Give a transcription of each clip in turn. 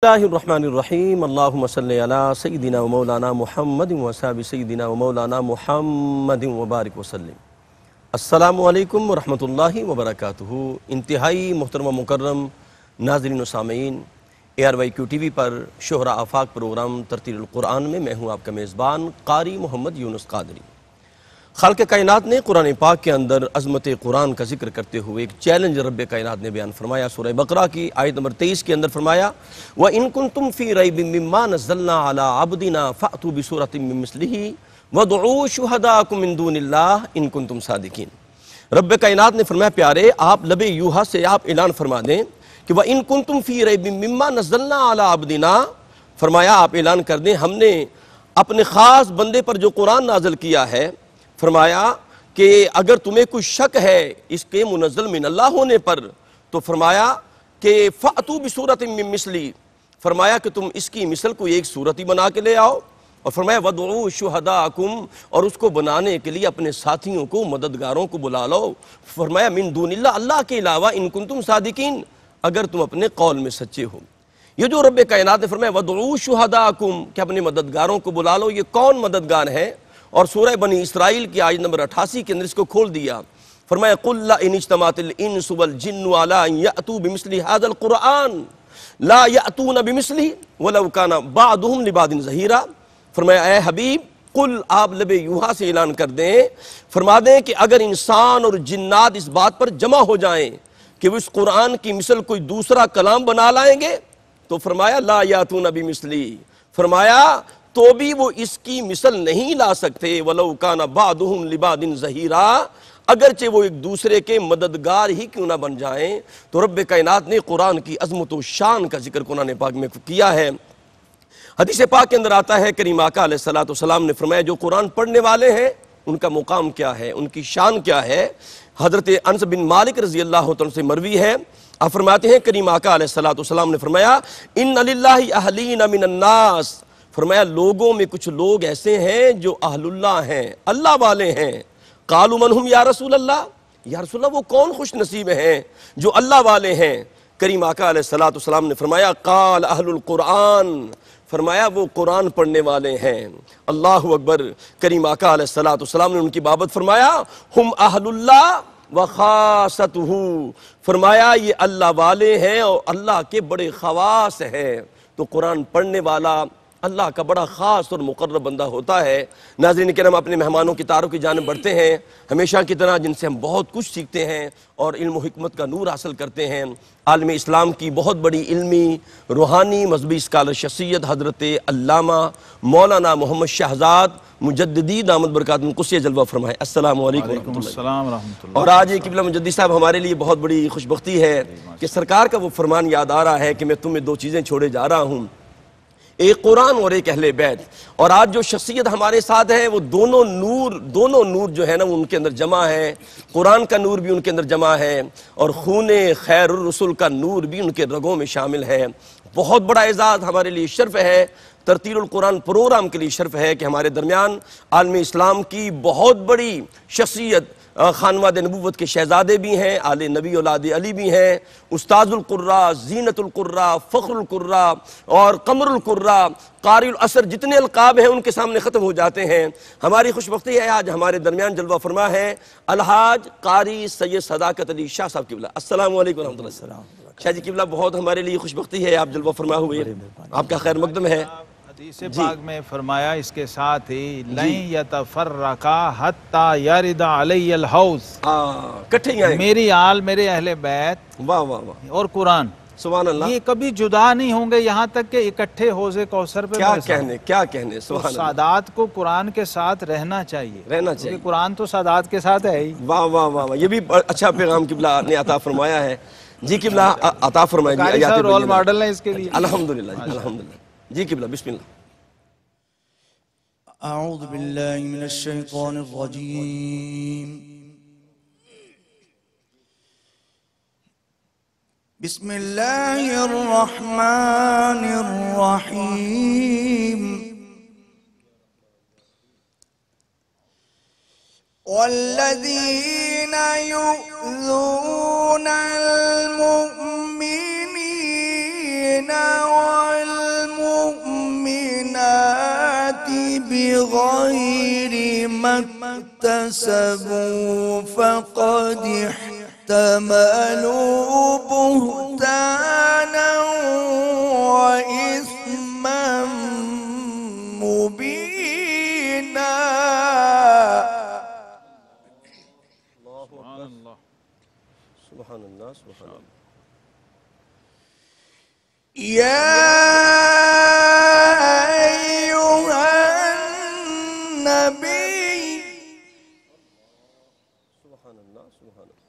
اللہ الرحمن الرحیم اللہم صلی علی سیدنا و مولانا محمد و صحابہ سیدنا و مولانا محمد وبارک وسلم۔ السلام علیکم ورحمۃ اللہ وبرکاتہ۔ انتہائی محترم و مکرم ناظرین و سامعین، ARYQ-TV پر شہرا آفاق پروگرام ترتیل القرآن میں میں ہوں آپ کا میزبان قاری محمد یونس قادری۔ خالق کائنات نے قرآن پاک کے اندر عظمت قرآن کا ذکر کرتے ہوئے ایک چیلنج رب کائنات نے بیان فرمایا۔ سورہ بقرہ کی آیت نمبر 23 کے اندر فرمایا وَإِن كُنتُمْ فِي رَيْبٍ مِّمَّا نَزَّلْنَا عَلَىٰ عَبْدِنَا فَأْتُوا بِسُورَةٍ مِّن مِّثْلِهِ وَادْعُوا شُهَدَاءَكُم مِّن دُونِ اللَّهِ إِن كُنتُمْ صَادِقِينَ۔ رب کائنات نے فرمایا پیارے آپ لب یوحا سے آپ اعلان فرما دیں کہ وَإِن كُنتُمْ فِي رَيْبٍ مِّمَّا نَزَّلْنَا عَلَىٰ عَبْدِنَا، فرمایا آپ اعلان کر دیں ہم نے اپنے خاص بندے پر جو قرآن نازل کیا ہے، فرمایا کہ اگر تمہیں کوئی شک ہے اس کے منزل من اللہ ہونے پر تو فرمایا کہ فَأْتُوا بِسُورَةٍ مِّن مِّثْلِهِ، فرمایا کہ تم اس کی مثل کو ایک صورت ہی بنا کے لے آؤ، اور فرمایا وَادْعُوا شُهَدَاءَكُم، اور اس کو بنانے کے لیے اپنے ساتھیوں کو مددگاروں کو بلا لو، فرمایا من دون اللہ، اللہ کے علاوہ ان کنتم صادقین، اگر تم اپنے قول میں سچے ہو۔ یہ جو رب کائنات نے فرمایا وَادْعُوا شُهَدَاءَكُم کہ اپنے مددگاروں کو بلا لو، یہ کون مددگار ہے؟ اور سورہ بنی اسرائیل کی آیت نمبر 88 کے اندر اس کو کھول دیا، فرمایا قُلْ لَئِنِ اجْتَمَعَتِ الْإِنسُ وَالْجِنُّ عَلَىٰ أَن يَأْتُوا بِمِثْلِ هَٰذَا الْقُرْآنِ لَا يَأْتُونَ بِمِثْلِهِ وَلَوْ كَانَ بَعْضُهُمْ لِبَعْضٍ ظَهِيرًا۔ فرمایا اے حبیب قل آپ لب یوحا سے اعلان کر دیں، فرما دیں کہ اگر انسان اور جنات اس بات پر جمع ہو جائیں کہ وہ اس قرآن کی مثل کوئی دوسرا کلام بنا لائیں گے تو فرمایا لا یاتون بمثلہ، فرمایا تو بھی وہ اس کی مثل نہیں لا سکتے، وَلَوْ كَانَ بَعْضُهُمْ لِبَعْضٍ ظَهِيرًا، اگرچہ وہ ایک دوسرے کے مددگار ہی کیوں نہ بن جائیں۔ تو رب کائنات نے قرآن کی عظمت و شان کا ذکر قرآن پاک میں کیا ہے۔ حدیث پاک کے اندر آتا ہے کریم آقا علیہ السلام نے فرمایا جو قرآن پڑھنے والے ہیں ان کا مقام کیا ہے، ان کی شان کیا ہے۔ حضرت انس بن مالک رضی اللہ عنہ سے مروی ہے، آپ فرماتے ہیں کریم آقا علیہ السلام نے فرمایا ان للہ اہلین من الناس، فرمایا لوگوں میں کچھ لوگ ایسے ہیں جو اہل اللہ ہیں، اللہ والے ہیں۔ قالوا من ہم یا رسول اللہ، یا رسول اللہ وہ کون خوش نصیب ہیں جو اللہ والے ہیں؟ کریم آقا علیہ السلام نے فرمایا قال اہل القرآن، فرمایا وہ قرآن پڑھنے والے ہیں۔ اللہ اکبر۔ کریم آقا علیہ السلام نے ان کی بابت فرمایا ہم اہل اللہ وخاصتہ، فرمایا یہ اللہ والے ہیں اور اللہ کے بڑے خواص ہیں۔ تو قرآن پڑھنے والا اللہ کا بڑا خاص اور مقرب بندہ ہوتا ہے۔ ناظرین کرام اپنے مہمانوں کی تعارف کی جانب بڑھتے ہیں، ہمیشہ کی طرح جن سے ہم بہت کچھ سیکھتے ہیں اور علم و حکمت کا نور حاصل کرتے ہیں۔ عالم اسلام کی بہت بڑی علمی روحانی مذہبی اسکالر شخصیت حضرت علامہ مولانا محمد شہزاد مجددی دامت برکاتہم قدسی جلوہ فرمائے۔ السلام علیکم ورحمۃ اللہ۔ اور آج قبلہ مجددی صاحب ہمارے لیے بہت بڑی خوشبختی ہے کہ سرکار کا وہ فرمان یاد آ رہا ہے کہ میں تمہیں دو چیزیں چھوڑے جا رہا ہوں، ایک قرآن اور ایک اہل بیت۔ اور آج جو شخصیت ہمارے ساتھ ہے وہ دونوں نور جو ہے نا وہ ان کے اندر جمع ہے، قرآن کا نور بھی ان کے اندر جمع ہے اور خون خیر الرسول کا نور بھی ان کے رگوں میں شامل ہے۔ بہت بڑا اعزاز ہمارے لیے شرف ہے، ترتیل القرآن پروگرام کے لیے شرف ہے کہ ہمارے درمیان عالم اسلام کی بہت بڑی شخصیت خانواد نبوت کے شہزادے بھی ہیں، آل نبی اولاد علی بھی ہیں، استاذ القراء، زینت القراء، فخر القراء اور قمر القراء، قاری العصر، جتنے القاب ہیں ان کے سامنے ختم ہو جاتے ہیں۔ ہماری خوشبختی ہے آج ہمارے درمیان جلوہ فرما ہے الحاج قاری سید صداقت علی شاہ صاحب قبلہ۔ السلام علیکم ورحمۃ اللہ۔ شاہ جی قبلہ بہت ہمارے لیے خوشبختی ہے آپ جلوہ فرما ہوئے، آپ کا خیر مقدم ہے۔ حدیث پاک میں فرمایا اس کے ساتھ ہی لن یتفرقا حتی یرد علی الحوض، کٹھے ہی آئیں، میری آل میرے اہل بیت واہ واہ واہ، اور قرآن، سبحان اللہ، یہ کبھی جدا نہیں ہوں گے یہاں تک کہ اکٹھے حوض کوثر پہ کیا کہنے، سبحان اللہ۔ سادات کو قرآن کے ساتھ رہنا چاہیے، کیونکہ قرآن تو سادات کے ساتھ ہے ہی۔ واہ واہ واہ، یہ بھی اچھا پیغام قبلہ نے عطا فرمایا ہے۔ جی قبلہ عطا فرمائے، قاری صاحب رول ماڈل ہے اس کے لیے۔ الحمدللہ الحمدللہ۔ جی قبلہ بسم اللہ۔ اعوذ باللہ من الشیطان الرجیم، بسم اللہ الرحمن الرحیم، والذین یؤذون المؤمنین بغير ما اكتسبوا فقد احتملوا بهتانا وإثما مبينا. سبحان اللہ. سبحان اللہ سبحان اللہ. يا أيها النبي سبحان اللہ سبحان اللہ.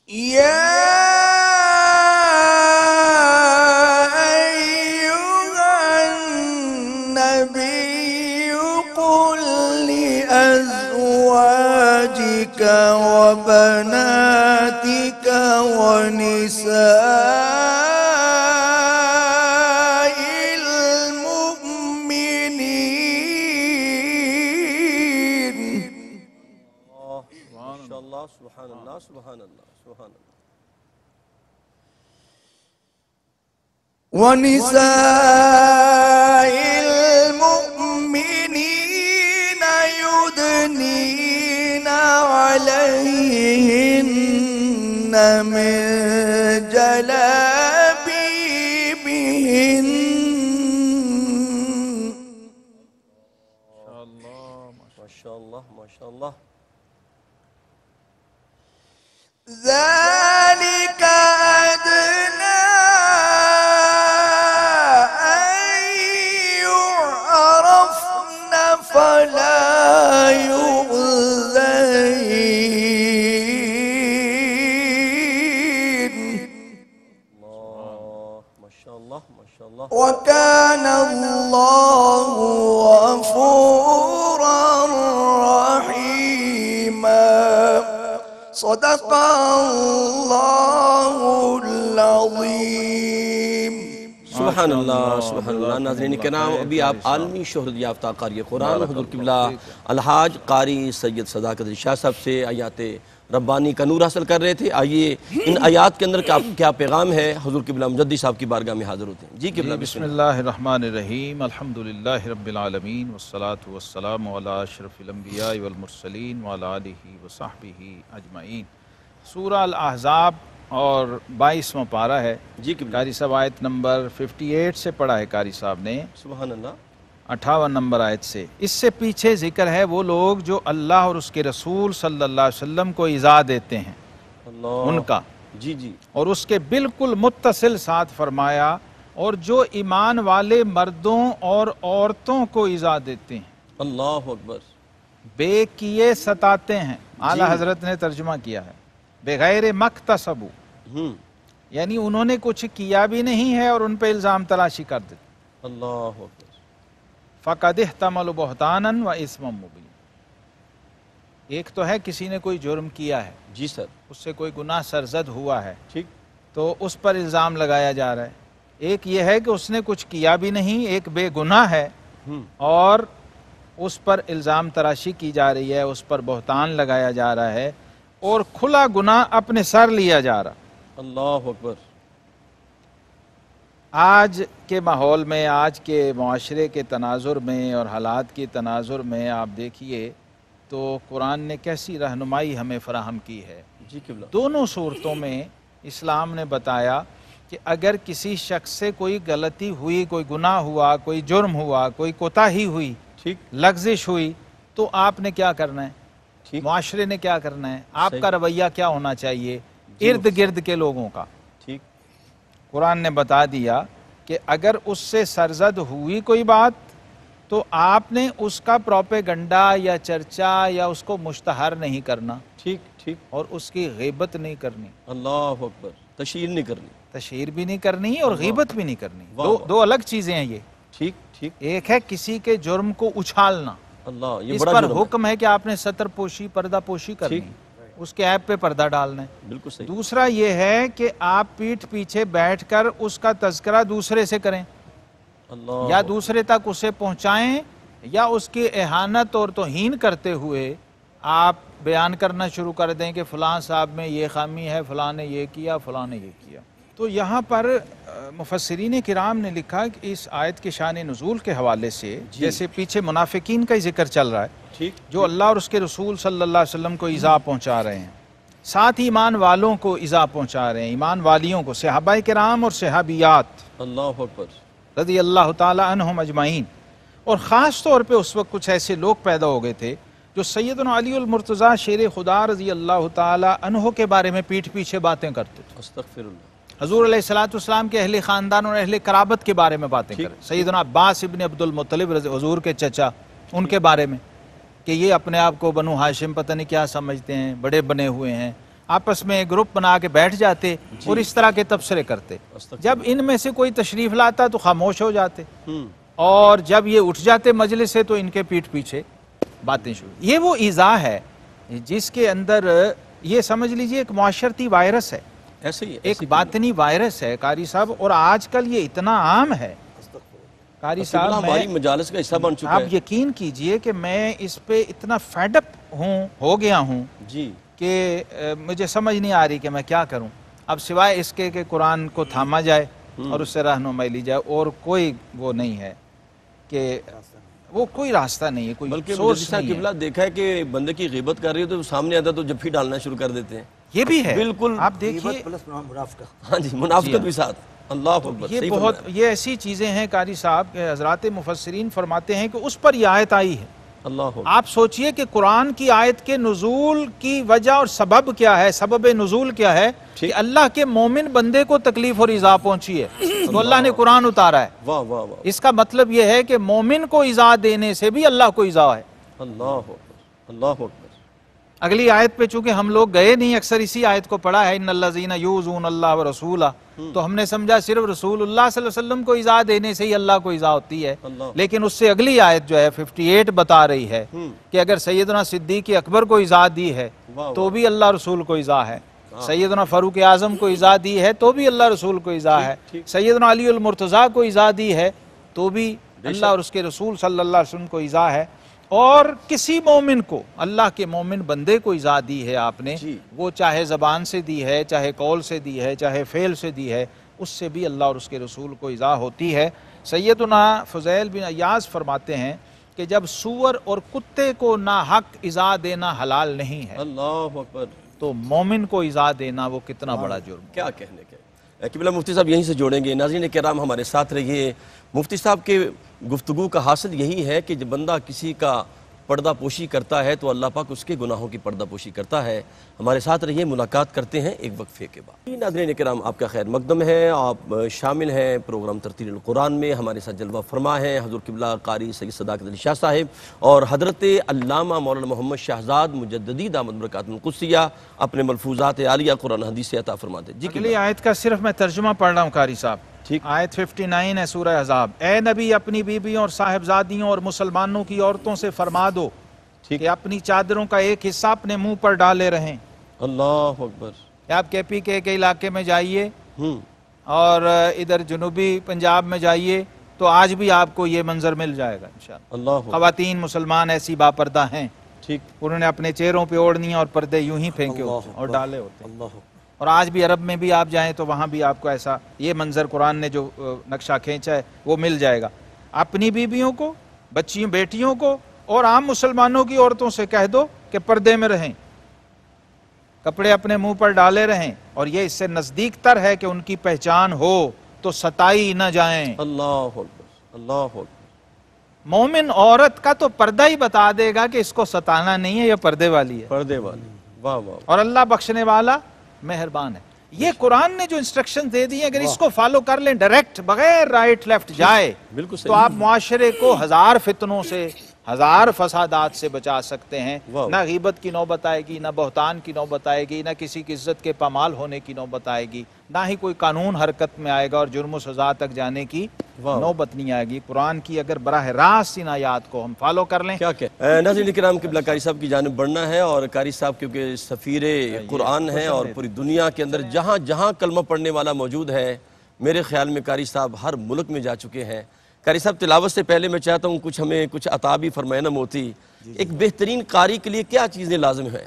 يا أيها النبي قل لأزواجك وبناتك ونساء المؤمنين. ما شاء اللہ سبحان اللہ سبحان اللہ سبحان اللہ. ونساء المؤمنين يدنين عليهن من جلابيبهن. ما شاء اللہ ما شاء اللہ. ذلك أدنى أن يعرفن فلا يؤذين. ما شاء اللہ ما شاء اللہ. وكان الله غفورا رحيما. صدق الله العظيم. سبحان اللہ سبحان اللہ. ناظرین کرام، ابھی آپ عالمی شہرت یافتہ قاری قرآن حضور قبلہ الحاج قاری سید صداقت شاہ صاحب سے آیات ربانی کا نور حاصل کر رہے تھے. آئیے ان آیات کے اندر کیا پیغام ہے، حضور قبلہ مجدد صاحب کی بارگاہ میں حاضر ہوتے ہیں. جی قبلہ بسم اللہ الرحمن الرحیم. الحمدللہ رب العالمین والصلاة والسلام علی اشرف الانبیاء والمرسلین وعلی آلہ وصحبہ اجمعین. سورہ الاحزاب اور 22واں پارہ ہے. جی قبلہ. قاری صاحب آیت نمبر 58 سے پڑھا ہے قاری صاحب نے، سبحان اللہ. 58 نمبر آیت سے. اس سے پیچھے ذکر ہے وہ لوگ جو اللہ اور اس کے رسول صلی اللہ علیہ وسلم کو ایذا دیتے ہیں، اللہ ان کا، جی جی. اور اس کے بالکل متصل ساتھ فرمایا اور جو ایمان والے مردوں اور عورتوں کو ایذا دیتے ہیں، اللہ اکبر. بے کیے ستاتے ہیں. اعلیٰ حضرت نے ترجمہ کیا ہے بغیر مکتسبو، یعنی انہوں نے کچھ کیا بھی نہیں ہے اور ان پہ الزام تلاشی کر دیتے. اللہ اکبر. فَقَدْ احْتَمَلُوا بُهْتَانًا وَإِثْمًا مُبِينًا. ایک تو ہے کسی نے کوئی جرم کیا ہے، جی سر. اس سے کوئی گناہ سرزد ہوا ہے، ٹھیک. تو اس پر الزام لگایا جا رہا ہے. ایک یہ ہے کہ اس نے کچھ کیا بھی نہیں، ایک بے گناہ ہے اور اس پر الزام تراشی کی جا رہی ہے، اس پر بہتان لگایا جا رہا ہے اور کھلا گناہ اپنے سر لیا جا رہا. اللہ اکبر. آج کے ماحول میں، آج کے معاشرے کے تناظر میں اور حالات کے تناظر میں آپ دیکھیے تو قرآن نے کیسی رہنمائی ہمیں فراہم کی ہے. جی قبلہ. دونوں صورتوں میں اسلام نے بتایا کہ اگر کسی شخص سے کوئی غلطی ہوئی، کوئی گناہ ہوا، کوئی جرم ہوا، کوئی کوتاہی ہوئی، ٹھیک. لغزش ہوئی، تو آپ نے کیا کرنا ہے، ٹھیک. معاشرے نے کیا کرنا ہے، آپ صحیح. کا رویہ کیا ہونا چاہیے ارد گرد کے لوگوں کا. ٹھیک. قرآن نے بتا دیا کہ اگر اس سے سرزد ہوئی کوئی بات تو آپ نے اس کا پروپیگنڈا یا چرچا یا اس کو مشتہر نہیں کرنا، ٹھیک. ٹھیک. اور اس کی غیبت نہیں کرنی. اللہ اکبر. تشہیر نہیں کرنی. تشہیر بھی نہیں کرنی اور غیبت بھی نہیں کرنی. واہ واہ. دو الگ چیزیں ہیں یہ. ٹھیک. ٹھیک. ایک ہے کسی کے جرم کو اچھالنا، اللہ یہ اس بڑا پر جرم ہے. حکم ہے کہ آپ نے ستر پوشی، پردہ پوشی کرنی، ٹھیک. اس کے عیب پہ پردہ ڈالنا ہے. بالکل صحیح. دوسرا یہ ہے کہ آپ پیٹھ پیچھے بیٹھ کر اس کا تذکرہ دوسرے سے کریں، اللہ یا دوسرے تک اسے پہنچائیں، یا اس کی اہانت اور توہین کرتے ہوئے آپ بیان کرنا شروع کر دیں کہ فلاں صاحب میں یہ خامی ہے، فلاں نے یہ کیا، فلاں نے یہ کیا. تو یہاں پر مفسرین کرام نے لکھا کہ اس آیت کے شان نزول کے حوالے سے جیسے پیچھے منافقین کا ہی ذکر چل رہا ہے جو اللہ اور اس کے رسول صلی اللہ علیہ وسلم کو ایذا پہنچا رہے ہیں، ساتھ ہی ایمان والوں کو ایذا پہنچا رہے ہیں، ایمان والیوں کو، صحابہ کرام اور صحابیات اللہ اکبر رضی اللہ تعالی عنہم اجمعین. اور خاص طور پہ اس وقت کچھ ایسے لوگ پیدا ہو گئے تھے جو سیدنا علی المرتضیٰ شیر خدا رضی اللہ تعالی عنہ کے بارے میں پیٹھ پیچھے باتیں کرتے تھے. استغفر اللہ. حضور علیہ الصلوۃ والسلام کے اہل خاندان اور اہل قرابت کے بارے میں باتیں کریں. سیدنا عباس ابن عبد المطلب حضور کے چچا، ان کے بارے میں کہ یہ اپنے آپ کو بنو ہاشم پتہ نہیں کیا سمجھتے ہیں، بڑے بنے ہوئے ہیں، آپس میں گروپ بنا کے بیٹھ جاتے اور اس طرح کے تبصرے کرتے. جب ان میں سے کوئی تشریف لاتا تو خاموش ہو جاتے، اور جب یہ اٹھ جاتے مجلس سے تو ان کے پیٹھ پیچھے باتیں شروع. یہ وہ ایذا ہے جس کے اندر یہ سمجھ لیجئے ایک معاشرتی وائرس ہے، ایسے ہی ایک باطنی وائرس ہے قاری صاحب. اور آج کل یہ اتنا عام ہے قاری صاحب، ہماری مجالس کا حصہ بن چکا آپ ہے. یقین کیجئے کہ میں اس پہ اتنا فیڈ اپ ہو گیا ہوں جی کہ مجھے سمجھ نہیں آ رہی کہ میں کیا کروں اب، سوائے اس کے کہ قرآن کو تھاما جائے اور اس سے رہنمائی لی جائے، اور کوئی وہ نہیں ہے کہ وہ کوئی راستہ نہیں ہے، کوئی بلکہ سورس نہیں ہے. قبلہ دیکھا ہے کہ بندے کی غیبت کر رہی ہے تو سامنے آتا تو جب بھی ڈالنا شروع کر دیتے ہیں. یہ بھی ہے بالکل. آپ دیکھیے ہاں جی، منافقت بھی ساتھ. اللہ اکبر. یہ بہت یہ ایسی چیزیں ہیں قاری صاحب کہ حضرات مفسرین فرماتے ہیں کہ اس پر یہ آیت آئی ہے. اللہ اکبر. آپ سوچئے کہ قرآن کی آیت کے نزول کی وجہ اور سبب کیا ہے، سبب نزول کیا ہے کہ اللہ کے مومن بندے کو تکلیف اور ایذا پہنچی ہے تو اللہ نے قرآن اتارا ہے. واہ واہ واہ. اس کا مطلب یہ ہے کہ مومن کو ایذا دینے سے بھی اللہ کو ایذا ہے. اللہ اکبر. اللہ اکبر. اگلی آیت پہ چونکہ ہم لوگ گئے نہیں، اکثر اسی آیت کو پڑھا ہے، ان الذین یؤذون اللہ ورسولہ، تو ہم نے سمجھا صرف رسول اللہ صلی اللہ علیہ وسلم کو ایذا دینے سے ہی اللہ کو ایذا ہوتی ہے. لیکن اس سے اگلی آیت جو ہے 58 بتا رہی ہے کہ اگر سیدنا صدیق اکبر کو ایذا دی ہے تو بھی اللہ رسول کو ایذا ہے، سیدنا فاروق اعظم کو ایذا دی ہے تو بھی اللہ رسول کو ایذا ہے، سیدنا علی المرتضیٰ کو ایذا دی ہے تو بھی اللہ اور اس کے رسول صلی اللہ علیہ وسلم کو ایذا ہے. اور کسی مومن کو، اللہ کے مومن بندے کو ایذا دی ہے آپ نے، وہ چاہے زبان سے دی ہے، چاہے قول سے دی ہے، چاہے فعل سے دی ہے، اس سے بھی اللہ اور اس کے رسول کو ایذا ہوتی ہے. سیدنا فضیل بن عیاض فرماتے ہیں کہ جب سور اور کتے کو ناحق ایذا دینا حلال نہیں ہے اللہ اکبر تو مومن کو ایذا دینا وہ کتنا بڑا جرم ہے. کیا کہنے کے. قبلہ مفتی صاحب یہیں سے جوڑیں گے. ناظرین کرام ہمارے ساتھ رہیے. مفتی صاحب کے گفتگو کا حاصل یہی ہے کہ جب بندہ کسی کا پردہ پوشی کرتا ہے تو اللہ پاک اس کے گناہوں کی پردہ پوشی کرتا ہے. ہمارے ساتھ رہیے، ملاقات کرتے ہیں ایک وقفے کے بعد. ناظرین کرام آپ کا خیر مقدم ہے، آپ شامل ہیں پروگرام ترتیل القرآن میں. ہمارے ساتھ جلوہ فرما ہیں حضور قبلہ قاری سید صداقت علی شاہ صاحب اور حضرت علامہ مولانا محمد شہزاد مجددی دامت برکاتہ القدسیہ اپنے ملفوظات عالیہ قرآن حدیث سے عطا فرماتے. جی اگلی آیت کا صرف میں ترجمہ پڑھ رہا ہوں قاری صاحب. آیت 59 ہے سورہ احزاب. اے نبی اپنی بیویوں اور صاحبزادیوں اور مسلمانوں کی عورتوں سے فرما دو کہ اپنی چادروں کا ایک حصہ اپنے منہ پر ڈالے رہیں. اللہ اکبر. آپ کے پی کے علاقے میں جائیے اور ادھر جنوبی پنجاب میں جائیے تو آج بھی آپ کو یہ منظر مل جائے گا انشاءاللہ. اللہ خواتین مسلمان ایسی باپردہ ہیں، ٹھیک، انہوں نے اپنے چہروں پہ اوڑھنیاں اور پردے یوں ہی پھینکے ہوتے ہیں اور ڈالے ہوتے ہیں. اللہ اور آج بھی عرب میں بھی آپ جائیں تو وہاں بھی آپ کو ایسا یہ منظر قرآن نے جو نقشہ کھینچا ہے وہ مل جائے گا. اپنی بیویوں کو، بچیوں بیٹیوں کو اور عام مسلمانوں کی عورتوں سے کہہ دو کہ پردے میں رہیں، کپڑے اپنے منہ پر ڈالے رہیں، اور یہ اس سے نزدیک تر ہے کہ ان کی پہچان ہو تو ستائی نہ جائیں. اللہ اکبر. اللہ اکبر. مومن عورت کا تو پردہ ہی بتا دے گا کہ اس کو ستانا نہیں ہے، یہ پردے والی ہے. پردے والی. واہ واہ. اور اللہ بخشنے والا مہربان ہے. یہ قرآن نے جو انسٹرکشن دے دی ہیں اگر اس کو فالو کر لیں ڈائریکٹ بغیر رائٹ لیفٹ جائے بالکل صحیح. تو آپ معاشرے کو ہزار فتنوں سے، ہزار فسادات سے بچا سکتے ہیں. نہ غیبت کی نوبت آئے گی، نہ بہتان کی نوبت آئے گی، نہ کسی کی عزت کے پامال ہونے کی نوبت آئے گی، نہ ہی کوئی قانون حرکت میں آئے گا اور جرم و سزا تک جانے کی نوبت نہیں آئے گی. قرآن کی اگر براہ راست ان آیات کو ہم فالو کر لیں. کیا کہ ناظرین کرام قبلہ قاری صاحب کی جانب بڑھنا ہے، اور قاری صاحب کیونکہ سفیر قرآن ہیں اور پوری دنیا کے اندر جہاں جہاں کلمہ پڑھنے والا موجود ہے، میرے خیال میں قاری صاحب ہر ملک میں جا چکے ہیں. قاری صاحب تلاوت سے پہلے میں چاہتا ہوں ہمیں کچھ عطا بھی فرمائے نا موتی. ایک بہترین قاری کے لیے کیا چیزیں لازم ہیں؟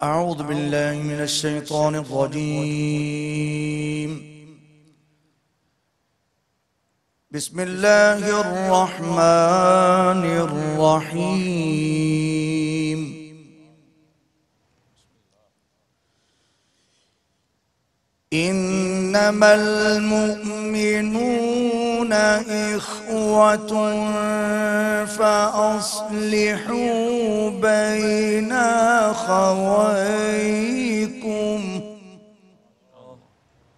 أعوذ بالله من الشيطان الرجيم بسم الله الرحمن الرحيم إنما المؤمنون إخوة فأصلحوا بين أخويكم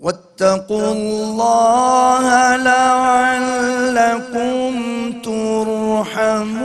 واتقوا الله لعلكم ترحمون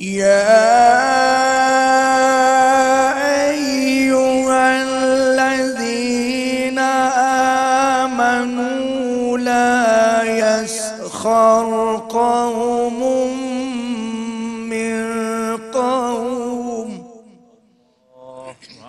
يا أيها الذين آمنوا لا يسخر قوم من قوم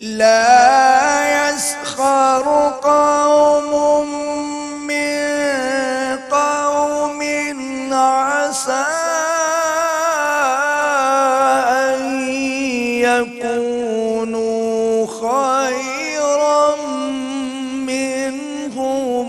لا يسخر قوم من قوم عسى أن يكونوا خيرا منهم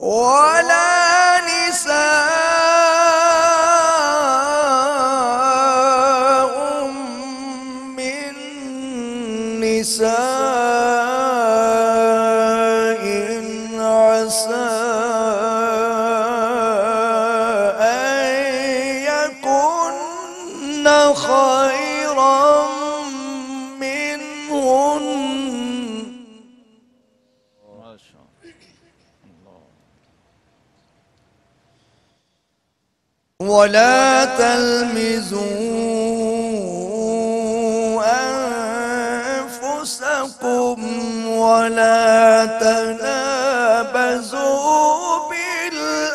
ولا نساء من نساء عسى أن يكن خيرا منهن ولا تلمزوا أنفسكم ولا تنابزوا بالألقاب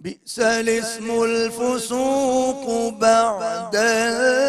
بئس الاسم الفسوق بعد الإيمان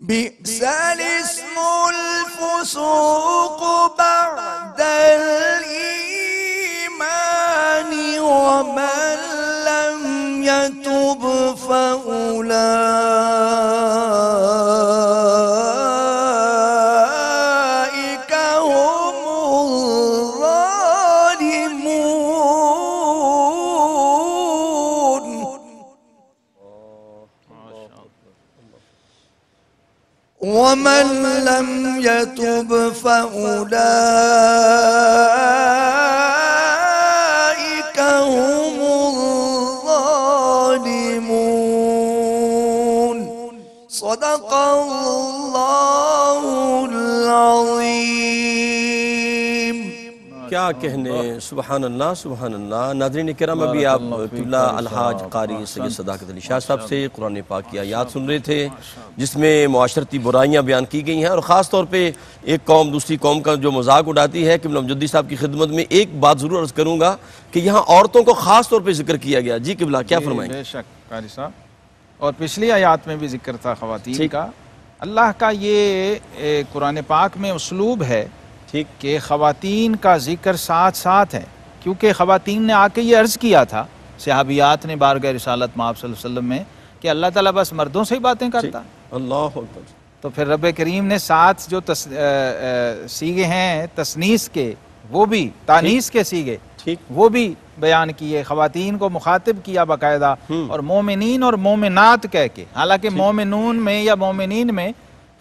بئس الاسم الفسوق بعد الإيمان ومن لم يتب فأولئك هم الظالمون ومن لم يتب فأولئك هم الظالمون صدق اللہ العظیم۔ کیا کہنے، سبحان اللہ سبحان اللہ۔ ناظرین کرام، ابھی آپ قبلہ الحاج قاری سید صداقت علی شاہ صاحب سے قرآن پاک کی آیات سن رہے تھے، جس میں معاشرتی برائیاں بیان کی گئی ہیں، اور خاص طور پہ ایک قوم دوسری قوم کا جو مذاق اڑاتی ہے۔ قبلہ مجدد صاحب کی خدمت میں ایک بات ضرور عرض کروں گا کہ یہاں عورتوں کو خاص طور پہ ذکر کیا گیا۔ جی قبلہ کیا فرمائیں؟ بے شک قاری صاحب، اور پچھلی آیات میں بھی ذکر تھا خواتین کا۔ اللہ کا یہ قرآن پاک میں اسلوب ہے ٹھیک کہ خواتین کا ذکر ساتھ ساتھ ہے، کیونکہ خواتین نے آ کے یہ عرض کیا تھا، صحابیات نے بارگاہ رسالت میں آپ صلی اللہ علیہ وسلم میں، کہ اللہ تعالیٰ بس مردوں سے ہی باتیں کرتا ہے۔ اللہ اکبر۔ تو پھر رب کریم نے ساتھ جو سیغے ہیں تسنیس کے، وہ بھی تانیس کے سیغے، ٹھیک وہ بھی بیان کیے، خواتین کو مخاطب کیا باقاعدہ، اور مومنین اور مومنات کہہ کے۔ حالانکہ مومنون میں یا مومنین میں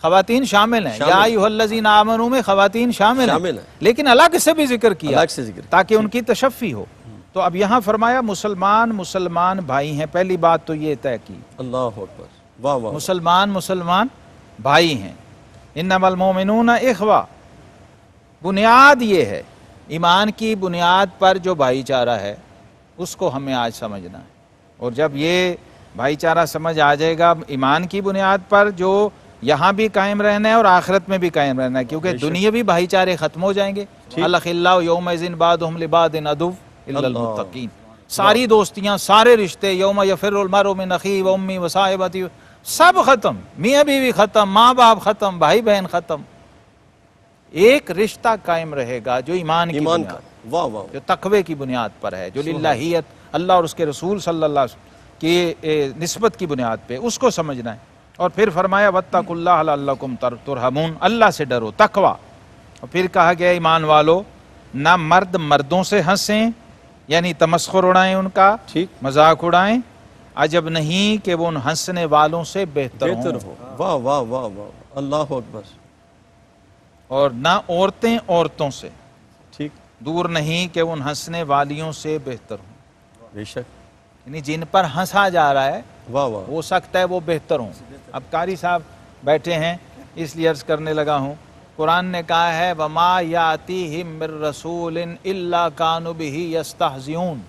خواتین شامل ہیں، یا ایھا الذین آمنوا میں خواتین شامل ہیں، لیکن الگ سے بھی ذکر کیا الگ سے ذکر تاکہ ان کی تشفی ہو۔ تو اب یہاں فرمایا مسلمان بھائی ہیں، پہلی بات تو یہ طے کی، اللہ اکبر، واہ واہ، مسلمان بھائی ہیں۔ انما المؤمنون اخوہ، بنیاد یہ ہے، ایمان کی بنیاد پر جو بھائی چارہ ہے اس کو ہمیں آج سمجھنا ہے، اور جب یہ بھائی چارہ سمجھ آ جائے گا ایمان کی بنیاد پر، جو یہاں بھی قائم رہنا ہے اور آخرت میں بھی قائم رہنا ہے، کیونکہ دنیاوی بھائی چارے ختم ہو جائیں گے۔ الخلاء یومئذ بعضهم لبعض عدو الا المتقین، ساری دوستیاں، سارے رشتے، یوم یفر المرء من اخیہ و امی و صاحبتہ، سب ختم، میاں بیوی ختم، ماں باپ ختم، بھائی بہن ختم۔ ایک رشتہ قائم رہے گا جو ایمان کی ایمان بنیاد، کا، واہ واہ، جو تقوی کی بنیاد پر ہے، جو للہیت، اللہ اور اس کے رسول صلی اللہ علیہ وسلم کی نسبت کی بنیاد پہ، اس کو سمجھنا ہے۔ اور پھر فرمایا واتقوا اللہ لعلکم ترحمون، اللہ سے ڈرو، تقوی۔ اور پھر کہا گیا ایمان والو، نہ مرد مردوں سے ہنسیں، یعنی تمسخر اڑائیں، ان کا ٹھیک، مذاق اڑائیں، عجب نہیں کہ وہ ان ہنسنے والوں سے بہتر بہتر ہوں، ہو، واہ واہ واہ واہ، اللہ اکبر، اور نہ عورتیں عورتوں سے ٹھیک، دور نہیں کہ وہ ان ہنسنے والیوں سے بہتر ہوں، بے شک، یعنی جن پر ہنسا جا رہا ہے واہ واہ، ہو سکتا ہے وہ بہتر ہوں۔ اب قاری صاحب بیٹھے ہیں اس لیے عرض کرنے لگا ہوں، قرآن نے کہا ہے وَمَا يَأْتِيهِم مِّن رَّسُولٍ إِلَّا كَانُوا بِهِ يَسْتَهْزِئُونَ،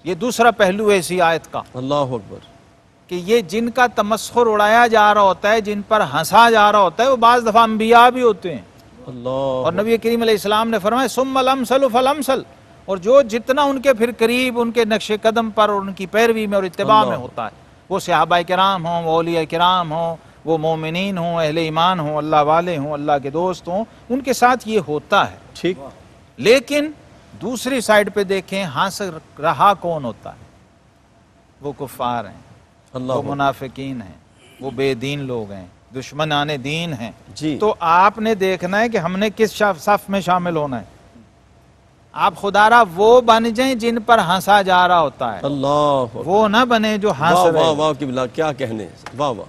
یہ دوسرا پہلو ہے اسی آیت کا، اللہ اکبر، کہ یہ جن کا تمسخر اڑایا جا رہا ہوتا ہے، جن پر ہنسا جا رہا ہوتا ہے، وہ بعض دفعہ انبیاء بھی ہوتے ہیں۔ اللہ، اور نبی کریم علیہ السلام نے فرمایا ثم الامثل فالامثل، اور جو جتنا ان کے پھر قریب، ان کے نقش قدم پر اور ان کی پیروی میں اور اتباع میں ہوتا ہے، وہ صحابہ کرام ہوں، وہ اولیاء کرام ہوں، وہ مومنین ہوں، اہل ایمان ہوں، اللہ والے ہوں، اللہ کے دوست ہوں، ان کے ساتھ یہ ہوتا ہے۔ ٹھیک، لیکن دوسری سائیڈ پہ دیکھیں، ہنس رہا کون ہوتا ہے؟ وہ کفار ہیں، اللہ وہ منافقین ہیں، وہ بے دین لوگ ہیں، دشمنان دین ہیں۔ جی، تو آپ نے دیکھنا ہے کہ ہم نے کس صف میں شامل ہونا ہے۔ آپ خدا را وہ بن جائیں جن پر ہنسا جا رہا ہوتا ہے، اللہ اکبر، وہ نہ بنے جو ہنس واہ رہے واہ ہیں۔ واہ قبلہ، کیا کہنے، واہ واہ،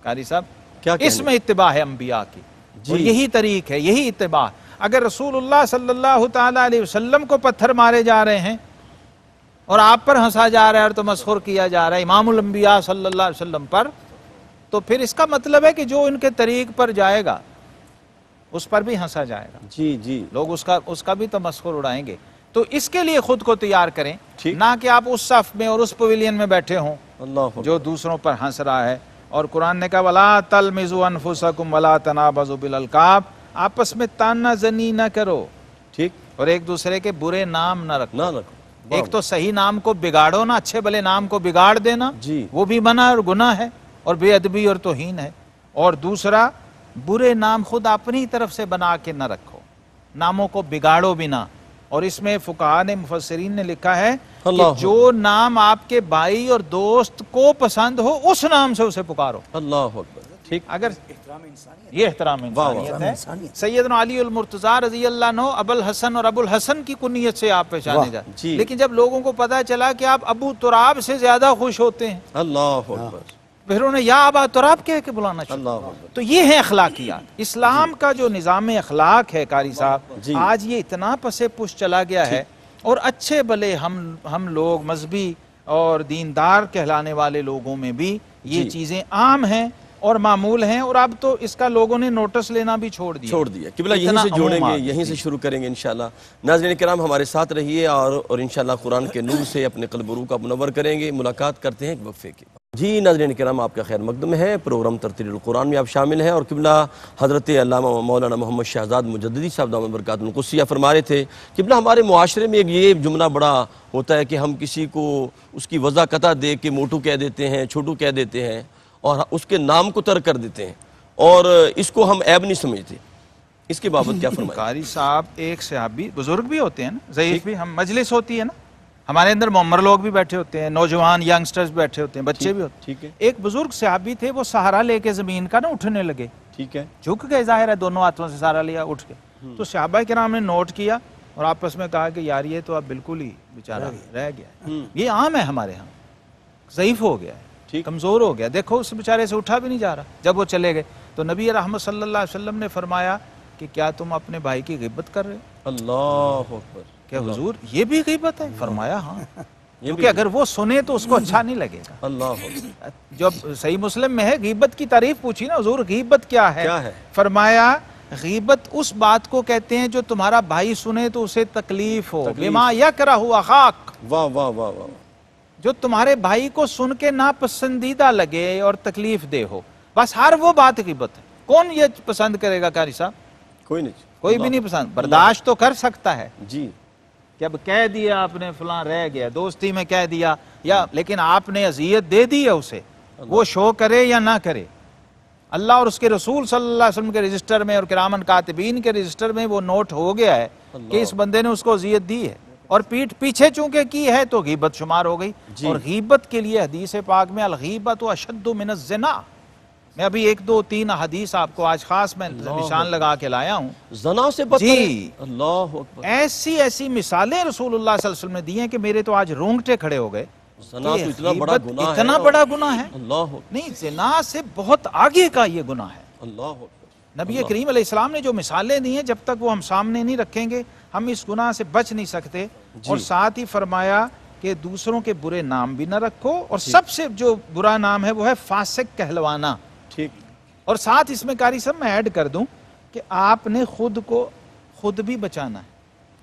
قاری صاحب کیا اس میں اتباع ہے انبیاء کی، اور یہی طریق ہے، یہی اتباع۔ اگر رسول اللہ صلی اللہ تعالیٰ علیہ وسلم کو پتھر مارے جا رہے ہیں اور آپ پر ہنسا جا رہا ہے اور تمسخر کیا جا رہا ہے امام الانبیاء صلی اللہ علیہ وسلم پر، تو پھر اس کا مطلب ہے کہ جو ان کے طریق پر جائے گا اس پر بھی ہنسا جائے گا، جی جی، لوگ اس کا بھی تمسخر اڑائیں گے۔ تو اس کے لیے خود کو تیار کریں، ٹھیک، نہ کہ آپ اس صف میں اور اس پویلین میں بیٹھے ہوں اللہ اکبر، جو دوسروں پر ہنس رہا ہے۔ اور قرآن نے کہا وَلَا تَلْمِزُوا أَنفُسَكُمْ وَلَا تَنَابَزُوا بِالْأَلْقَابِ، آپس میں تانا زنی نہ کرو ٹھیک، اور ایک دوسرے کے برے نام نہ رکھو۔ نہ رکھو، ایک تو صحیح نام کو بگاڑو نا، اچھے بھلے نام کو بگاڑ دینا، جی، وہ بھی منع اور گناہ ہے اور بے ادبی اور توہین ہے۔ اور دوسرا، برے نام خود اپنی طرف سے بنا کے نہ رکھو، ناموں کو بگاڑو بھی نہ۔ اور اس میں فقہاء نے، مفسرین نے لکھا ہے کہ جو نام آپ کے بھائی اور دوست کو پسند ہو اس نام سے اسے پکارو۔ اللہ اکبر، ٹھیک، اگر یہ احترام انسانیت ہے۔ سیدنا علی المرتضیٰ رضی اللہ عنہ ابو الحسن اور ابو الحسن کی کنیت سے آپ پہچانے جاتے، لیکن جب لوگوں کو پتا چلا کہ آپ ابو تراب سے زیادہ خوش ہوتے ہیں، اللہ اکبر، پھر انہوں نے یا ابا تراب کہہ کے بلانا شروع۔ اللہ اکبر، تو یہ ہے اخلاقیات۔ اسلام کا جو نظام اخلاق ہے قاری صاحب، آج یہ اتنا پسے پش چلا گیا ہے، اور اچھے بلے ہم لوگ مذہبی اور دیندار کہلانے والے لوگوں میں بھی یہ چیزیں عام ہیں اور معمول ہیں، اور اب تو اس کا لوگوں نے نوٹس لینا بھی چھوڑ دیا قبلہ یہیں اتنا سے جوڑیں عموم گے، آ گیا۔ یہیں سے شروع کریں گے انشاءاللہ۔ ناظرین کرام ہمارے ساتھ رہیے اور انشاءاللہ قرآن کے نور سے اپنے قلب و روح کا منور کریں گے۔ ملاقات کرتے ہیں ایک وقفے کے بعد۔ جی ناظرین کرام، آپ کا خیر مقدم ہے، پروگرام ترتیل القرآن میں آپ شامل ہیں، اور قبلہ حضرت علامہ مولانا محمد شہزاد مجددی صاحب دامت برکاتہ القدسیہ فرما رہے تھے قبلہ ہمارے معاشرے میں ایک یہ جملہ بڑا ہوتا ہے کہ ہم کسی کو اس کی وضع قطع دے کے موٹو کہہ دیتے ہیں، چھوٹو کہہ دیتے ہیں، اور اس کے نام کو ترک کر دیتے ہیں، اور اس کو ہم عیب نہیں سمجھتے۔ اس کے بابت کیا فرمائیں؟ قاری صاحب ایک صحابی، بزرگ بھی ہوتے ہیں نا، ضعیف بھی، ہم مجلس ہوتی ہے نا، ہمارے اندر معمر لوگ بھی بیٹھے ہوتے ہیں، نوجوان ینگسٹرز بیٹھے ہوتے ہیں، بچے بھی ہوتے ہیں۔ ٹھیک ہے، ایک بزرگ صحابی تھے، وہ سہارا لے کے زمین کا نا اٹھنے لگے، ٹھیک ہے، جھک گئے، ظاہر ہے دونوں ہاتھوں سے سہارا لیا، اٹھ کے، تو صحابہ کرام نے نوٹ کیا اور آپس میں کہا کہ یار یہ تو اب بالکل ہی بیچارہ رہ گیا ہے، یہ عام ہے ہمارے ہاں، ضعیف ہو گیا ہے، کمزور ہو گیا، دیکھو اس بیچارے سے اٹھا بھی نہیں جا رہا۔ جب وہ چلے گئے تو نبی رحمت صلی اللہ علیہ وسلم نے فرمایا کہ کیا تم اپنے بھائی کی غیبت کر رہے ہو؟ اللہ اکبر، کہ حضور یہ بھی غیبت ہے؟ فرمایا ہاں، کیونکہ اگر وہ سنے تو اس کو اچھا نہیں لگے گا۔ اللہ اکبر، جب صحیح مسلم میں ہے غیبت کی تعریف پوچھی نا، حضور غیبت کیا ہے؟ فرمایا غیبت اس بات کو کہتے ہیں جو تمہارا بھائی سنے تو اسے تکلیف ہو، بما یکرہ اخاک، واہ واہ واہ واہ، جو تمہارے بھائی کو سن کے ناپسندیدہ لگے اور تکلیف دے ہو، بس ہر وہ بات غیبت ہے۔ کون یہ پسند کرے گا قاری صاحب؟ کوئی نہیں، کوئی بھی نہیں پسند، برداشت تو کر سکتا ہے جی، کہ اب کہہ دیا آپ نے فلاں رہ گیا، دوستی میں کہہ دیا، یا لیکن آپ نے اذیت دے دی ہے اسے، وہ شو کرے یا نہ کرے، اللہ اور اس کے رسول صلی اللہ علیہ وسلم کے رجسٹر میں اور کرامن کاتبین کے رجسٹر میں وہ نوٹ ہو گیا ہے کہ اس بندے نے اس کو اذیت دی ہے، اور پیٹھ پیچھے چونکہ کی ہے تو غیبت شمار ہو گئی۔ اور غیبت کے لیے حدیث پاک میں الغیبت اشد من الزنا، میں ابھی 1 2 3 حدیث آپ کو آج خاص میں نشان لگا کے لایا ہوں، زنا سے بدتر ہے۔ جی، اللہ اکبر، ایسی مثالیں رسول اللہ صلی اللہ علیہ وسلم نے دی ہیں کہ میرے تو آج رونگٹے کھڑے ہو گئے۔ زنا تو اتنا بڑا گناہ ہے، اتنا بڑا گناہ ہے، اللہ اکبر، نہیں زنا سے بہت آگے کا یہ گناہ ہے۔ اللہ اکبر، نبی کریم علیہ السلام نے جو مثالیں دی ہیں، جب تک وہ ہم سامنے نہیں رکھیں گے ہم اس گناہ سے بچ نہیں سکتے۔ اور ساتھ ہی فرمایا کہ دوسروں کے برے نام بھی نہ رکھو، اور سب سے جو برا نام ہے وہ ہے فاسق کہلوانا۔ ٹھیک، اور ساتھ اس میں قاری صاحب میں ایڈ کر دوں کہ آپ نے خود کو خود بھی بچانا ہے،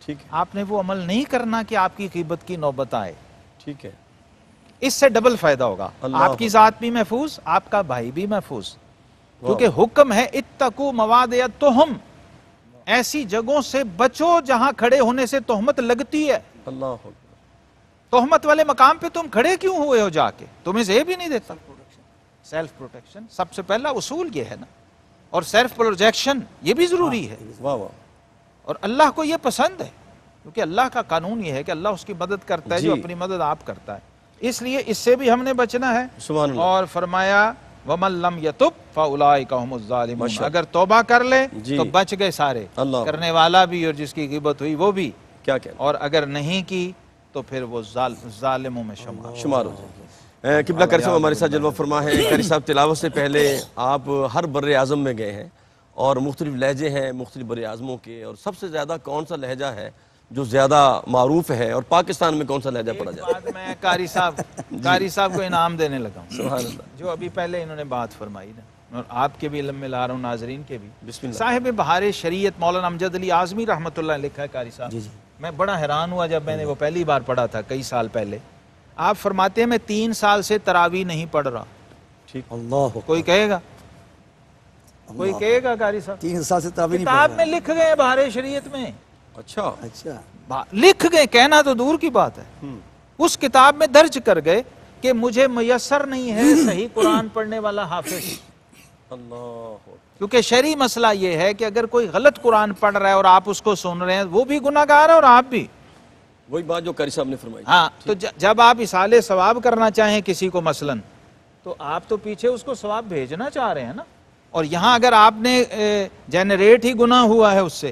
ٹھیک ہے، آپ نے وہ عمل نہیں کرنا کہ آپ کی غیبت کی نوبت آئے، ٹھیک ہے، اس سے ڈبل فائدہ ہوگا، آپ کی ذات بھی محفوظ، آپ کا بھائی بھی محفوظ، کیونکہ حکم ہے اتقوا مواضع التہم، ایسی جگہوں سے بچو جہاں کھڑے ہونے سے تہمت لگتی ہے۔ اللہ اکبر، تہمت والے مقام پہ تم کھڑے کیوں ہوئے ہو جا کے؟ تمہیں زیب ہی نہیں دیتا۔ سیلف پروٹیکشن سب سے پہلا اصول یہ ہے نا، اور سیلف پروجیکشن یہ بھی ضروری ہے، واہ واہ، اور اللہ کو یہ پسند ہے، کیونکہ اللہ کا قانون یہ ہے کہ اللہ اس کی مدد کرتا ہے جو اپنی مدد آپ کرتا ہے، اس لیے اس سے بھی ہم نے بچنا ہے۔ سبحان اللہ، اور فرمایا وَمَن لَمْ يَتُبْ فَأُولَٰئِكَ هُمُ الظَّالِمُونَ، اگر توبہ کر لے تو بچ گئے سارے، کرنے والا بھی اور جس کی غیبت ہوئی وہ بھی، کیا کہنا، اور اگر نہیں کی تو پھر وہ ظالموں میں شمار ہو جائے گا۔ قبلہ قاری صاحب ہمارے ساتھ جلوہ فرما ہے۔ قاری صاحب تلاوت سے پہلے آپ ہر بر اعظم میں گئے ہیں اور مختلف لہجے ہیں مختلف بر اعظموں کے، اور سب سے زیادہ کون سا لہجہ ہے جو زیادہ معروف ہے، اور پاکستان میں کون سا لہجہ پڑا جاتا ہے؟ بعد میں قاری صاحب کو انعام دینے لگا ہوں، سبحان اللہ، جو ابھی پہلے انہوں نے بات فرمائی نا، اور آپ کے بھی علم میں لا رہا ہوں، ناظرین کے بھی۔ بسم اللہ۔ صاحب بہار شریعت مولانا امجد علی اعظمی رحمۃ اللہ لکھا ہے قاری صاحب، میں بڑا حیران ہوا جب میں نے وہ پہلی بار پڑھا تھا کئی سال پہلے۔ آپ فرماتے ہیں میں 3 سال سے تراویح نہیں پڑھ رہا۔ ٹھیک، اللہ کوئی کہے گا، کوئی کہے گا قاری صاحب؟ 3 سال سے تراویح نہیں پڑھ کتاب رہا میں لکھ گئے بہار شریعت میں، اچھا، اچھا، لکھ گئے، کہنا تو دور کی بات ہے، اس کتاب میں درج کر گئے کہ مجھے میسر نہیں ہے صحیح قرآن پڑھنے والا حافظ، اللہ، کیونکہ شرعی مسئلہ یہ ہے کہ اگر کوئی غلط قرآن پڑھ رہا ہے اور آپ اس کو سن رہے ہیں وہ بھی گناہ گار ہے اور آپ بھی۔ وہی بات جو قاری صاحب نے فرمائی۔ ہاں، تو جب آپ اصالے ثواب کرنا چاہیں کسی کو مثلاً، تو آپ تو پیچھے اس کو ثواب بھیجنا چاہ رہے ہیں نا، اور یہاں اگر آپ نے جنریٹ ہی گناہ ہوا ہے اس سے،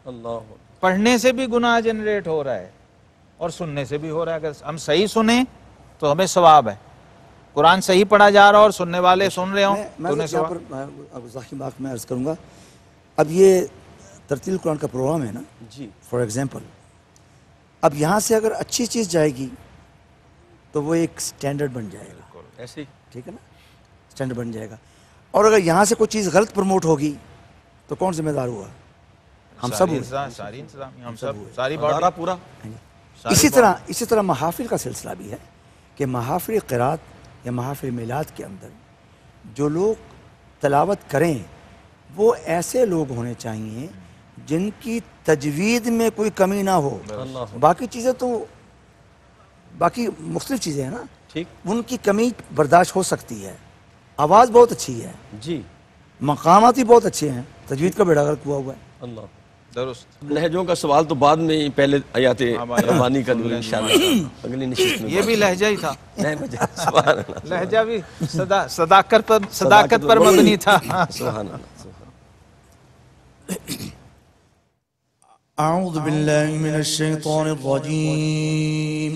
اللہ، پڑھنے سے بھی گناہ جنریٹ ہو رہا ہے اور سننے سے بھی ہو رہا ہے، اگر ہم صحیح سنیں تو ہمیں ثواب ہے، قرآن صحیح پڑھا جا رہا اور سننے والے سن رہے ہوں تو انہیں ثواب۔ میں عرض کروں گا، اب یہ ترتیل قرآن کا پروگرام ہے نا، جی، فار ایگزامپل، اب یہاں سے اگر اچھی چیز جائے گی تو وہ ایک سٹینڈرڈ بن جائے گا، ایسے ہی، ٹھیک ہے نا، سٹینڈرڈ بن جائے گا، اور اگر یہاں سے کوئی چیز غلط پروموٹ ہوگی تو کون ذمہ دار ہوا؟ ہم سب ہوئے. ساری انتظامیہ، ہم سب، ساری ادارہ باڈی. پورا. اسی طرح محافل کا سلسلہ بھی ہے کہ محافل قرات یا محافل میلاد کے اندر جو لوگ تلاوت کریں وہ ایسے لوگ ہونے چاہیے جن کی تجوید میں کوئی کمی نہ ہو. باقی چیزیں تو باقی مختلف چیزیں ہیں نا، ٹھیک. ان کی کمی برداشت ہو سکتی ہے. آواز بہت اچھی ہے، جی. مقامات بھی بہت اچھے ہیں، تجوید کا بیڑا غرق ہوا ہوا ہے. اللہ. درست. لہجوں کا سوال تو بعد میں ہی، پہلے آیات ربانی کا دور انشاءاللہ اگلی نشست میں. یہ بھی لہجہ ہی تھا، سبحان اللہ. لہجہ بھی صداقت پر مبنی تھا. سبحان اللہ. أعوذ بالله من الشيطان الرجيم.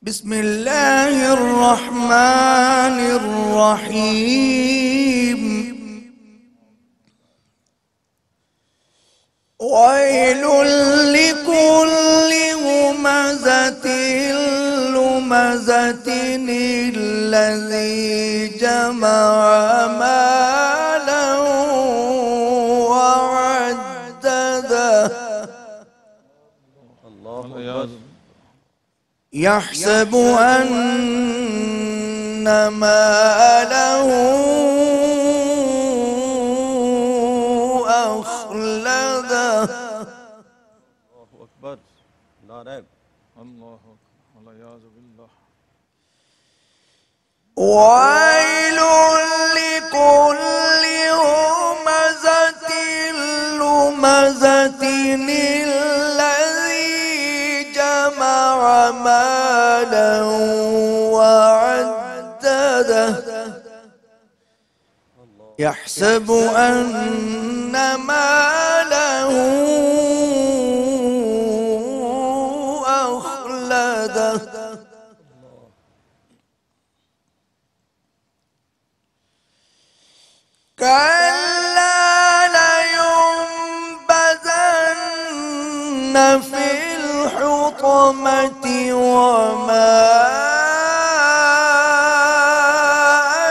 بسم الله الرحمن الرحيم. ويل لكل همزة لمزة الذي جمع مالا وعدده يحسب أن ماله أخلده. اللہ اکبر. نعرہ. ويل لكل همزة لمزة الذي جمع مالا وعدده يحسب أن ماله أخلده. كلا لينبذن في الحطمة وما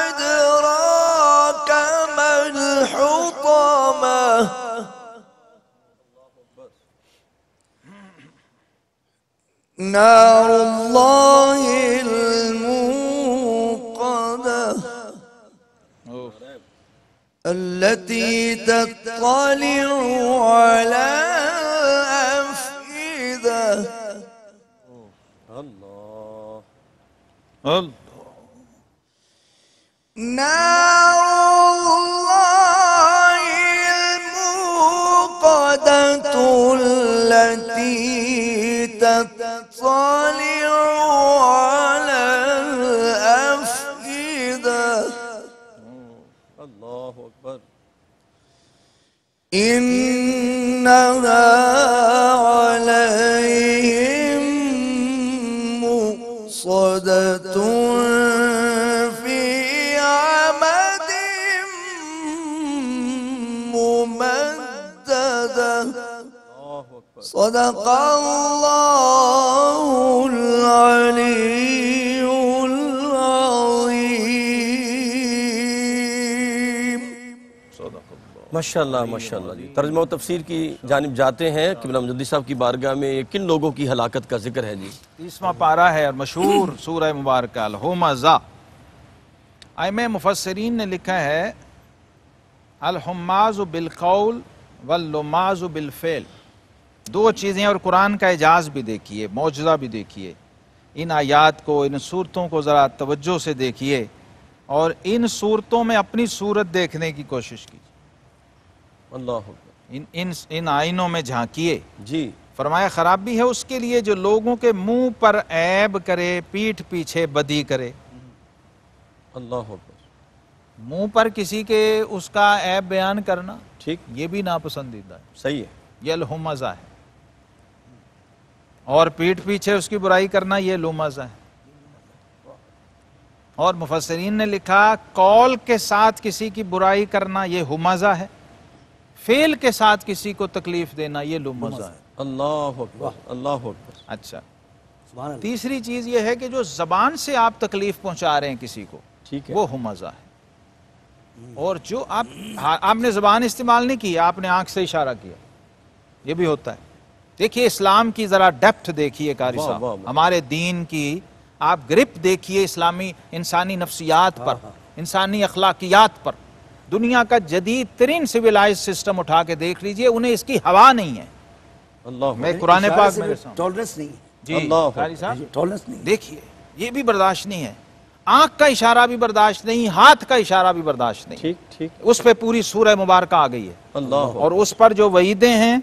أدراك ما الحطمة. نار الله الموقدة التي تطلع على الأفئدة. اللہ. نار الله الموقدة التي تطلع على الأفئدة. اللہ اکبر. إنها عليهم مؤصدة في عمد ممددة. صدق الله العلي العظيم. ماشاءاللہ ماشاءاللہ. جی ترجمہ و تفسیر کی جانب جاتے ہیں. قبلہ مجدد صاحب کی بارگاہ میں کن لوگوں کی ہلاکت کا ذکر ہے جی؟ 30واں پارہ ہے اور مشہور سورہ مبارکہ الہمزہ. ائمہ مفسرین نے لکھا ہے الحماز بالقول واللماز بالفعل. دو چیزیں، اور قرآن کا اعجاز بھی دیکھیے، معجزہ بھی دیکھیے. ان آیات کو، ان صورتوں کو ذرا توجہ سے دیکھیے اور ان صورتوں میں اپنی صورت دیکھنے کی کوشش کیجیے. اللہ اکبر. ان آئینوں میں جھانکیے. جی. فرمایا خرابی ہے اس کے لیے جو لوگوں کے منہ پر عیب کرے، پیٹھ پیچھے بدی کرے. اللہ اکبر. منہ پر کسی کے اس کا عیب بیان کرنا، ٹھیک. یہ بھی ناپسندیدہ ہے. صحیح ہے. یہ الہمزہ ہے. اور پیٹھ پیچھے اس کی برائی کرنا یہ لمزہ ہے. اور مفسرین نے لکھا قول کے ساتھ کسی کی برائی کرنا یہ ہمزہ ہے، فعل کے ساتھ کسی کو تکلیف دینا یہ لمزہ ہے. اللہ اکبر. اللہ اکبر. اچھا، تیسری چیز یہ ہے کہ جو زبان سے آپ تکلیف پہنچا رہے ہیں کسی کو، ٹھیک ہے، وہ ہمزہ ہے۔ اور جو آپ نے زبان استعمال نہیں کی، آپ نے آنکھ سے اشارہ کیا، یہ بھی ہوتا ہے۔ دیکھیے اسلام کی ذرا ڈیپتھ دیکھیے قاری واہ، صاحب، واہ، واہ۔ ہمارے دین کی آپ گرپ دیکھیے اسلامی انسانی نفسیات پر، انسانی اخلاقیات پر۔ دنیا کا جدید ترین سویلائز سسٹم اٹھا کے دیکھ لیجئے، انہیں اس کی ہوا نہیں ہے۔ اللہ میں قرآن پاک میں ٹالرنس نہیں ہے، جی اللہ قاری صاحب ٹالرنس نہیں ہے۔ دیکھیے یہ بھی برداشت نہیں ہے، آنکھ کا اشارہ بھی برداشت نہیں، ہاتھ کا اشارہ بھی برداشت نہیں، ٹھیک ٹھیک، اس پہ پوری سورہ مبارکہ آ گئی ہے۔ اللہ اور اس پر جو وعیدیں ہیں،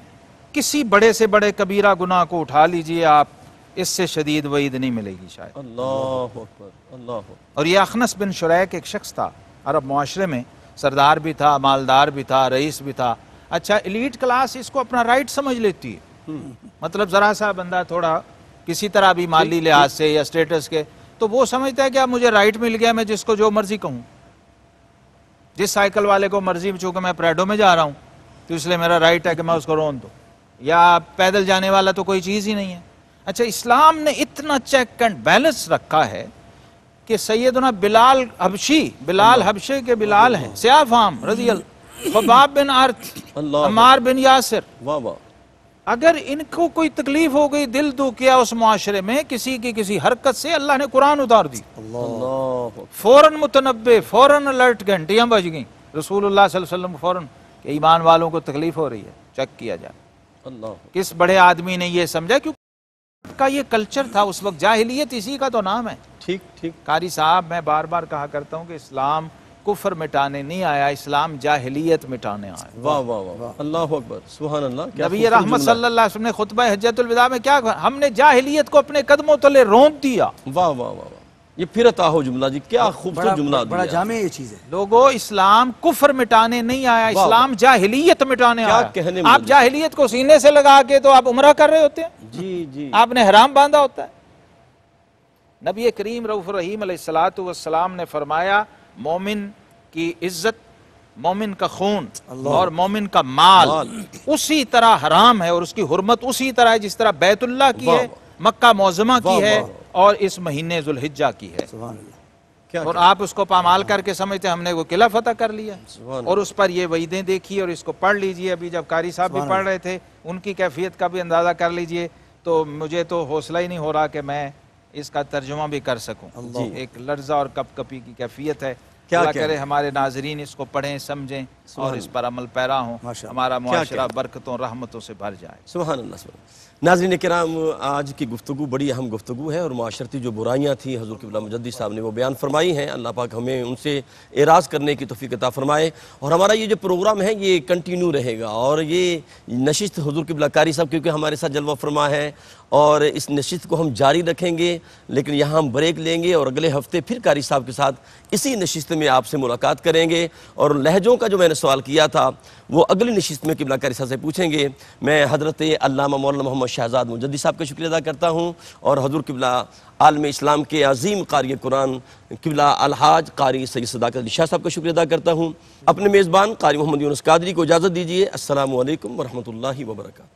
کسی بڑے سے بڑے کبیرہ گناہ کو اٹھا لیجئے آپ، اس سے شدید وعید نہیں ملے گی شاید۔ اللہ اکبر، اللہ اکبر۔ اور یہ اخنس بن شریک ایک شخص تھا عرب معاشرے میں، سردار بھی تھا، مالدار بھی تھا، رئیس بھی تھا۔ اچھا ایلیٹ کلاس اس کو اپنا رائٹ سمجھ لیتی ہے، مطلب ذرا سا بندہ تھوڑا کسی طرح بھی مالی لحاظ سے یا سٹیٹس کے، تو وہ سمجھتا ہے کہ اب مجھے رائٹ مل گیا، میں جس کو جو مرضی کہوں، جس سائیکل والے کو مرضی، چونکہ میں پریڈو میں جا رہا ہوں تو اس لیے میرا رائٹ ہے کہ میں اس کو رون دوں، یا پیدل جانے والا تو کوئی چیز ہی نہیں ہے۔ اچھا اسلام نے اتنا چیک اینڈ بیلنس رکھا ہے کہ سیدنا بلال حبشے کے بلال ہیں، سیاہ فام رضی اللہ، خباب بن عرط، اللہ عمار بن یاسر، واہ واہ، اگر ان کو کوئی تکلیف ہو گئی، دل دکھ کیا اس معاشرے میں کسی کی کسی حرکت سے، اللہ نے قرآن اتار دی، اللہ اکبر، فوراً متنبع، فوراً الرٹ، گھنٹیاں بج گئیں، رسول اللہ صلی اللہ علیہ وسلم فوراً کہ ایمان والوں کو تکلیف ہو رہی ہے، چیک کیا جائے۔ اللہ اکبر، کس بڑے آدمی نے یہ سمجھا، کیونکہ کا یہ کلچر تھا اس وقت، جاہلیت اسی کا تو نام ہے۔ ٹھیک ٹھیک، قاری صاحب میں بار بار کہا کرتا ہوں کہ اسلام کفر مٹانے نہیں آیا، اسلام جاہلیت مٹانے آیا۔ واہ واہ واہ، اللہ اکبر، سبحان اللہ، کیا نبی خوبصورت رحمت جملہ۔ صلی اللہ علیہ وسلم نے خطبہ حجۃ الوداع میں کیا کہا؟ ہم نے جاہلیت کو اپنے قدموں تلے رونت دیا۔ واہ واہ واہ واہ، یہ پھر عطا ہو جملہ جی، کیا خوبصورت جملہ بڑا دیا۔ جامع یہ چیز ہے۔ لوگوں اسلام کفر مٹانے نہیں آیا، واہ، اسلام جاہلیت مٹانے کیا آیا۔ کہنے آپ مجھے۔ جاہلیت کو سینے سے لگا کے تو آپ عمرہ کر رہے ہوتے ہیں، جی جی، آپ نے حرام باندھا ہوتا ہے۔ نبی کریم رؤوف الرحیم علیہ الصلوۃ والسلام نے فرمایا مومن کی عزت، مومن کا خون اور مومن کا مال اسی طرح حرام ہے، اور اس کی حرمت اسی طرح ہے جس طرح بیت اللہ کی ہے، مکہ معظمہ کی ہے، اور اس مہینے ذوالحجہ کی ہے۔ سبحان اللہ۔ کیا اور آپ اس کو پامال کر کے سمجھتے ہم نے وہ قلعہ فتح کر لیا، سبحان اور اس پر یہ وعیدیں دیکھی، اور اس کو پڑھ لیجئے۔ ابھی جب قاری صاحب بھی پڑھ رہے تھے ان کی کیفیت کا بھی اندازہ کر لیجئے، تو مجھے تو حوصلہ ہی نہیں ہو رہا کہ میں اس کا ترجمہ بھی کر سکوں۔ ایک لرزہ اور کپ کپی کی کیفیت ہے۔ اللہ کرے ہمارے ناظرین اس کو پڑھیں، سمجھیں اور اس پر عمل پیرا ہوں، ہمارا معاشرہ برکتوں رحمتوں سے بھر جائے۔ سبحان اللہ، سبحان اللہ۔ ناظرین کرام، آج کی گفتگو بڑی اہم گفتگو ہے، اور معاشرتی جو برائیاں تھیں حضور قبلہ مجدد صاحب نے وہ بیان فرمائی ہیں۔ اللہ پاک ہمیں ان سے اعراض کرنے کی توفیق عطا فرمائے، اور ہمارا یہ جو پروگرام ہے یہ کنٹینیو رہے گا، اور یہ نشست حضور قبلہ قاری صاحب کیونکہ ہمارے ساتھ جلوہ فرما ہے، اور اس نشست کو ہم جاری رکھیں گے، لیکن یہاں ہم بریک لیں گے، اور اگلے ہفتے پھر قاری صاحب کے ساتھ اسی نشست میں آپ سے ملاقات کریں گے، اور لہجوں کا جو میں نے سوال کیا تھا وہ اگلی نشست میں قبلہ قاری صاحب سے پوچھیں گے۔ میں حضرت علامہ مولانا محمد شہزاد مجدد صاحب کا شکریہ ادا کرتا ہوں، اور حضور قبلہ عالم اسلام کے عظیم قاری قرآن قبلہ الحاج قاری سید صداقت علی شاہ صاحب کا شکریہ ادا کرتا ہوں۔ اپنے میزبان قاری محمد یونس قادری کو اجازت دیجیے۔ السلام علیکم ورحمۃ اللہ وبرکاتہ۔